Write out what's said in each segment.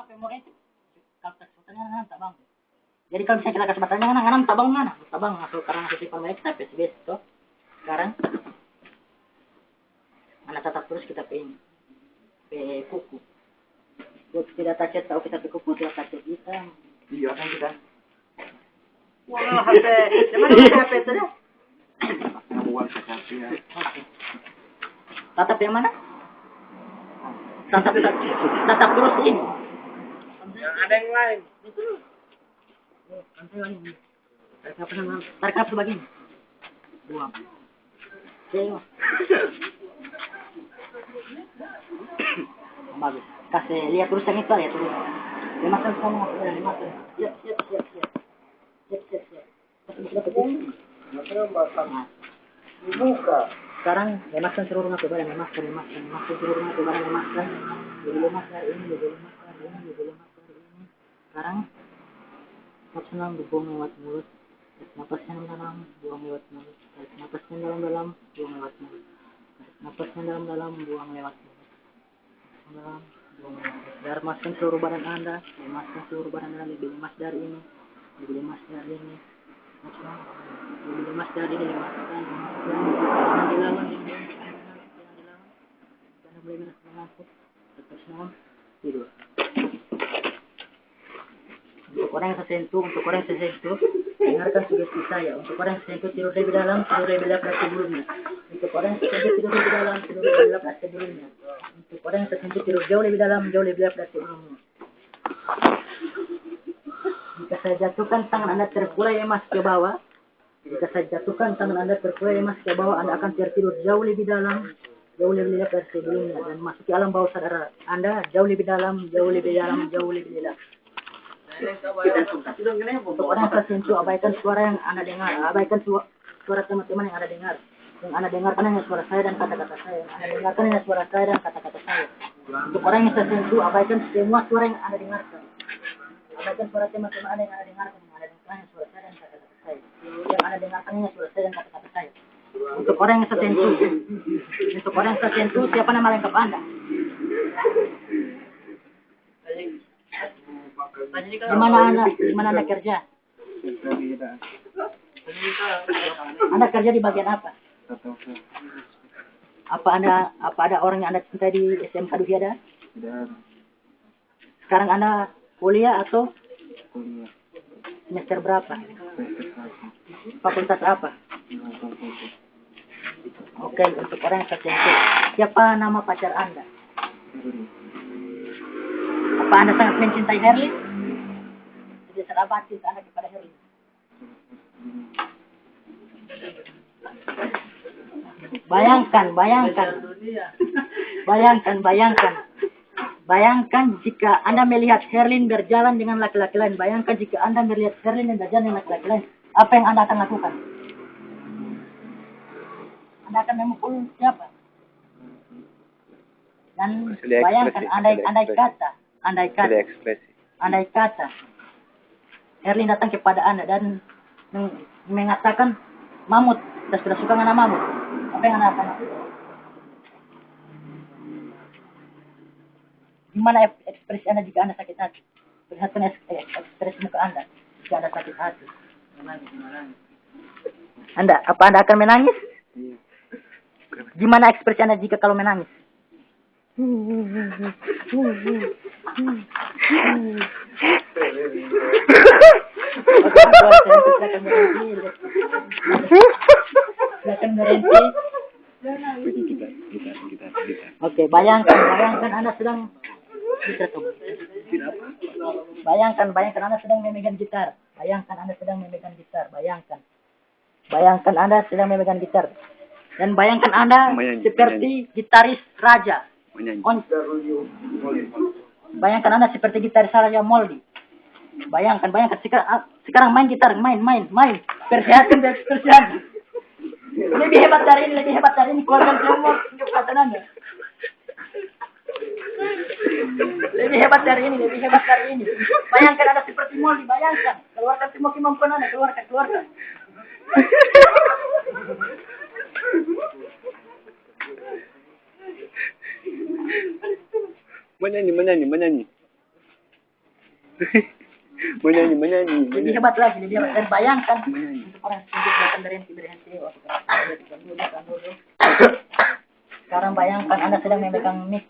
pemurah itu kalau kesulitannya ngan tabang. Jadi kalau misalnya kita kasih batanya ngan tabang masuk karena masih pemain kita PSBS itu. Sekarang anak tetap terus kita pengen kuku. Buat tidak target tahu kita kuku tidak target kita. Iya kan kita. Wah, HP. Mana HP itu dah? Buat HP ya. Tatap yang mana? Tatap terus ini. Yang ada yang lain. Tarik nafsu begini. Buang. Tengok. Bagus. Kasih lihat terus yang itu ya terus. Dimasukkan semua. Dimasukkan. Siap. Masih bisa dapat ini. Nah. Dibuka. Sekarang memaskan seluruh nafsu badan, memaskan seluruh nafsu badan, memaskan. Jadi lemaskan ini. Sekarang nafsu dalam buang lewat mulut. Napasnya dalam, buang lewat mulut. Napasnya dalam, buang lewat mulut. Napasnya dalam, buang lewat mulut. Dalam, buang lewat mulut. Biar masukkan seluruh badan Anda, memaskan seluruh badan Anda, lebih lemas dari ini, lebih lemas dari ini. Lebih lemas dari ini, lemaskan. Jangan dilawan, Jangan boleh menakut. Terus tidur. Untuk orang yang tersentuh, dengarkan sugesti saya. Untuk orang yang tersentuh tidur lebih dalam dari sebelumnya. Untuk orang yang tersentuh tidur lebih dalam dari sebelumnya. Untuk orang yang tersentuh tidur jauh lebih dalam dari sebelumnya. Jika saya jatuhkan tangan Anda terkulai lemas ke bawah, Anda akan tertidur jauh lebih dalam dari sebelumnya dan masuki alam bawah sadar Anda jauh lebih dalam. Untuk orang yang tersentuh, abaikan suara yang Anda dengar, abaikan suara teman-teman yang Anda dengar. Yang Anda dengarkan hanya suara saya dan kata-kata saya. Untuk orang yang tersentuh, abaikan semua suara yang Anda dengarkan. Abaikan suara teman-teman Anda yang Anda dengarkan. Yang Anda dengarkan hanya suara saya dan kata-kata saya. Yang Anda dengarkan hanya suara saya dan kata-kata saya. Untuk orang yang tersentuh, siapa nama lengkap Anda? Di mana Anda kerja? Anda kerja di bagian apa? Apa ada orang yang Anda cintai di SMK Duhiada? Tidak. Sekarang Anda kuliah atau Kuliah. semester berapa? Fakultas apa? Oke, untuk orang yang tersentuh, siapa nama pacar Anda? Apa Anda sangat mencintai Herlin? Jadi sahabat cinta Anda kepada Herlin. Bayangkan jika Anda melihat Herlin berjalan dengan laki-laki lain. Apa yang Anda akan lakukan? Anda akan memukul siapa? Dan bayangkan andai kata Herlin datang kepada Anda dan mengatakan mamut, sudah suka dengan mamut. Apa yang Anda akan lakukan? Gimana ekspresi Anda jika Anda sakit hati? Perhatikan ekspresi muka Anda jika Anda sakit hati. Apa Anda akan menangis? Gimana ekspresi Anda jika kalau menangis? Silakan berhenti. Oke, bayangkan Anda sedang Bayangkan Anda sedang memegang gitar. Dan bayangkan Anda seperti gitaris raja. Bayangkan Anda seperti gitaris raja Moldi. Bayangkan sekarang main gitar, main. Persiapan. Lebih hebat dari ini keluarga semua kekuatan Anda. Lebih hebat dari ini. Bayangkan Anda seperti Moldi, bayangkan. Keluarkan semua kemampuan Anda, keluarkan. Menyanyi. Menyanyi. Lebih hebat lagi, lebih hebat. Dan bayangkan untuk orang sendiri datang dari berhenti waktu dulu. Sekarang bayangkan Anda sedang memegang mic.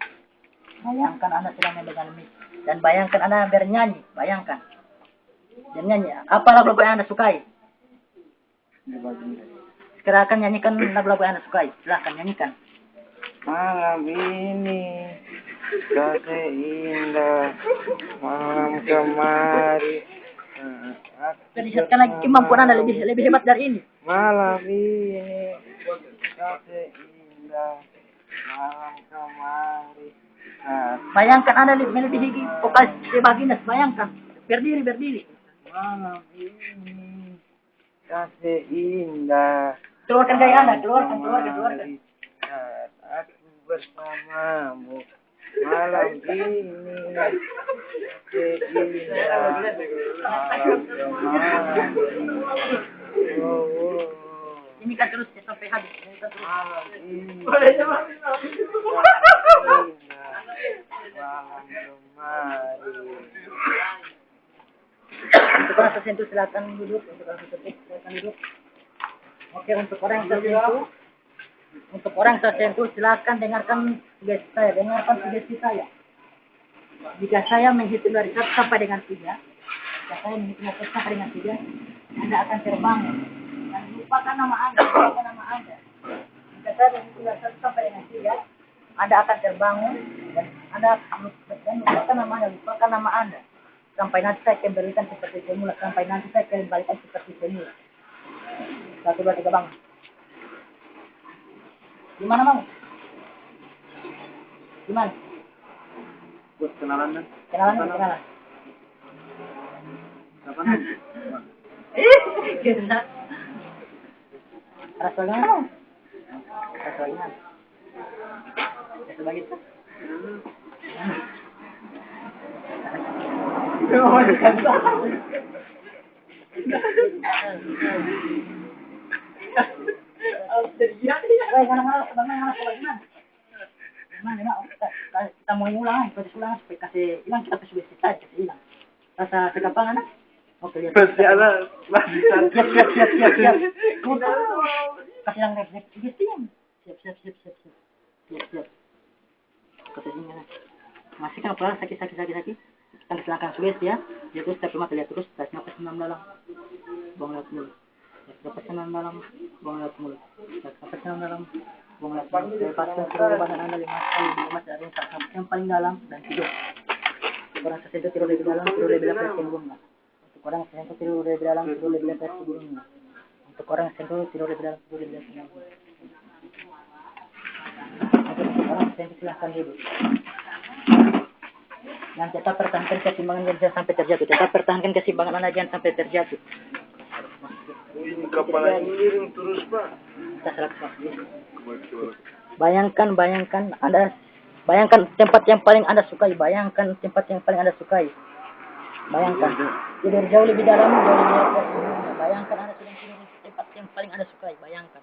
Bayangkan Anda sedang memegang mic. Dan bayangkan Anda bernyanyi. Bayangkan. Bernyanyi. Apa lagu-lagu yang Anda sukai? Sekarang nyanyikan lagu-lagu yang Anda sukai. Silahkan nyanyikan. Malam ini kasih indah, malam kemari. Perlihatkan lagi kemampuan Anda lebih hebat dari ini. Malam ini kasih indah, malam kemari. Bayangkan Anda melebihi vokalis Bagindas. Bayangkan. Berdiri. Malam ini kasih indah. Keluarkan gaya Anda. Keluarkan. Saat aku bersamamu malam ini kasih indah, malam kemari. Ini kan terus sampai habis. Malam ini kasih indah, malam kemari. Untuk orang tersentuh silakan duduk. Oke, untuk orang yang tersentuh silakan dengarkan sugesti saya. Jika saya menghitung dari 1 sampai dengan 3, Anda akan terbang dan lupakan nama Anda. Jika saya menghitung dari 1 sampai dengan 3, Anda akan terbangun dan Anda lupakan nama Anda. Sampai nanti saya kembalikan seperti semula. 1, 2, 3, bangun. Gimana, Bang? Gimana? Buat kenalan. Kenalan. Siapa nih? Kena. Rasanya. Sebagai itu. Kita mau ulang, supaya kasih hilang kita sugesti saja kasih hilang. Rasa kegapangan. Oke, lihat. Siap. Kasih hilang sugesti. Siap. Kasih hilang. Masih kan apa? Sakit. Kan silakan sugesti ya. Dia terus tapi mata lihat terus, tarik nafas dalam. Buang lewat mulut. Lepas senam dalam, buang lewat mulut. Lepas senam dalam, buang lewat mulut. Lepaskan seluruh badan Anda 5 kali dari yang paling dalam dan tidur. Untuk orang tersentuh tidur lebih dalam, tidur lebih lepas sebelumnya. Untuk orang tersentuh tidur lebih dalam, tidur lebih lepas sebelumnya. Untuk orang tersentuh tidur lebih dalam, tidur lebih lepas sebelumnya. Untuk orang tersentuh silahkan hidup. Dan tetap pertahankan keseimbangan jangan sampai terjatuh. Jangan sampai terjatuh. Kepala miring terus, Pak. Bayangkan tempat yang paling Anda sukai. Bayangkan tidur jauh lebih dalam, jauh lebih lepas. Bayangkan Anda sedang tidur di tempat yang paling Anda sukai. Bayangkan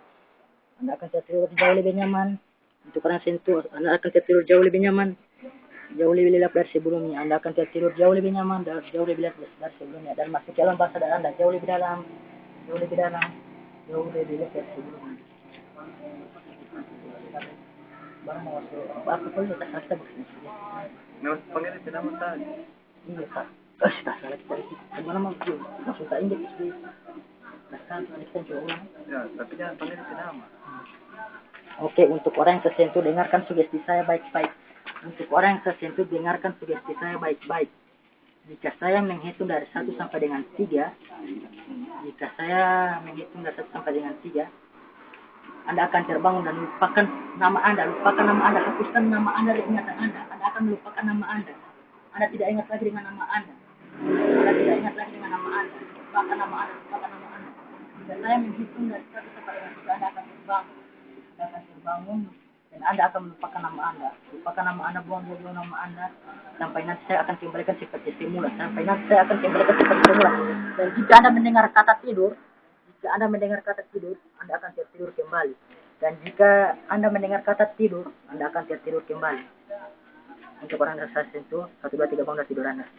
Anda akan tidur jauh lebih nyaman. Untuk orang sentuh, Anda akan tidur jauh lebih nyaman, jauh lebih lelap dari sebelumnya. Anda akan tidur jauh lebih nyaman, jauh lebih lelap dari sebelumnya. Dan masuk ke dalam bahasa Anda jauh lebih dalam, jauh lebih lelap dari sebelumnya. Baru mau masuk, apa pun kita sakit begini. Nama panggilnya kenapa tadi? Iya, Pak. Sudah salah kita itu. Gimana mau masuk tak ingat sih. Bahkan kita coba ulang. Ya, tapi jangan panggil nama. Oke, untuk orang yang tersentuh dengarkan sugesti saya baik-baik. Jika saya menghitung dari 1 sampai dengan 3, Anda akan terbangun dan lupakan nama Anda, hapuskan nama Anda dari ingatan Anda. Anda akan melupakan nama Anda. Anda tidak ingat lagi dengan nama Anda. Lupakan nama Anda. Jika saya menghitung dari 1 sampai dengan 3, Anda akan terbangun dan Anda akan melupakan nama Anda. Buang nama Anda sampai nanti saya akan kembalikan seperti semula. Dan jika Anda mendengar kata tidur, Anda akan tertidur kembali. Dan jika Anda mendengar kata tidur, Anda akan tertidur kembali. Untuk orang yang saya sentuh, 1, 2, 3 bangun dari tidur Anda.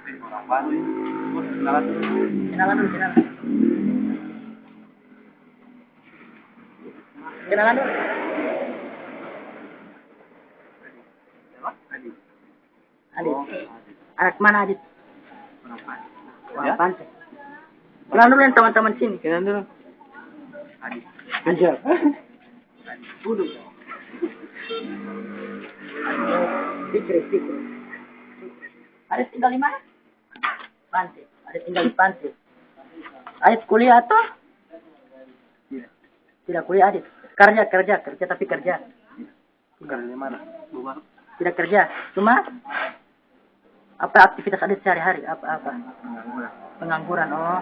Orang baru ini. Kenalan dulu. Kenalan dulu, kenalan. Kenalan dulu. Adi. Adit. Anak mana Adit? Orang Pantai. Orang Pantai. Kenalan dulu yang teman-teman sini. Kenalan dulu. Adi. Aja. Adi. Duduk. Fikri. Adit tinggal di mana? Pantai. Adit tinggal di Pantai. Adit kuliah atau? Tidak kuliah Adit. Kerja tapi kerja. Bukan di mana? Bukan. Tidak kerja. Cuma apa aktivitas Adit sehari-hari? Apa? Pengangguran. Oh.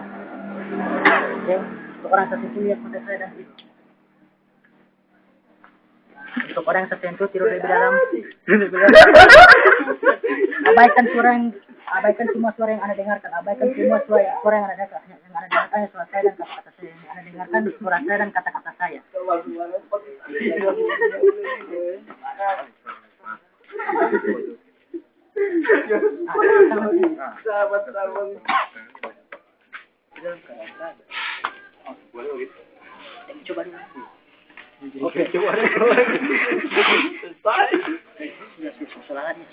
Oke. Untuk orang tertentu lihat mata saya dan itu. Untuk orang yang tertentu tidur lebih dalam. Abaikan semua suara yang Anda dengarkan. Abaikan semua suara yang Anda dengarkan. Yang Anda dengarkan suara saya dan kata-kata saya. Yang Anda dengarkan suara saya dan kata-kata saya. Sahabat. Coba dulu. Oke, coba.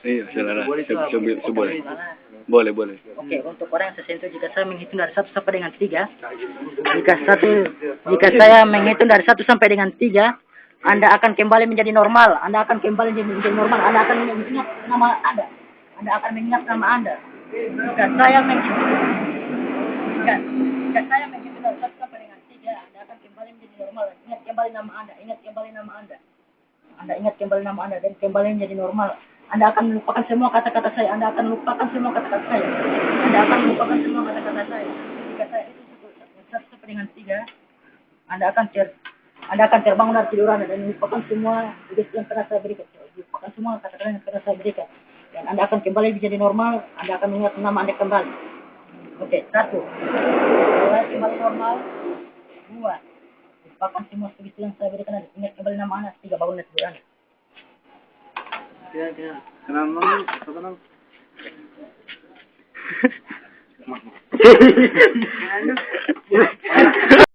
Iya, saudara. Boleh. Oke, untuk orang yang tersentuh, jika saya menghitung dari 1 sampai dengan 3, jika saya menghitung dari 1 sampai dengan 3, Anda akan kembali menjadi normal. Anda akan kembali menjadi normal. Anda akan mengingat nama Anda. Anda akan mengingat nama Anda. Jika saya menghitung dari 1 sampai dengan 3, Anda akan kembali menjadi normal. Ingat kembali nama Anda. Anda ingat kembali nama Anda dan kembali menjadi normal. Anda akan melupakan semua kata-kata saya. Jika saya itu 1 sampai dengan 3, Anda akan terbangun dari tidur Anda dan melupakan semua yang pernah saya berikan. Melupakan semua kata-kata yang pernah saya berikan. Dan Anda akan kembali menjadi normal. Anda akan mengingat nama Anda kembali. Oke, 1. Mulai kembali normal. 2. Lupakan semua sugesti yang saya berikan. Ingat kembali nama Anda. 3. Bangun dari tidur Anda. Kenal.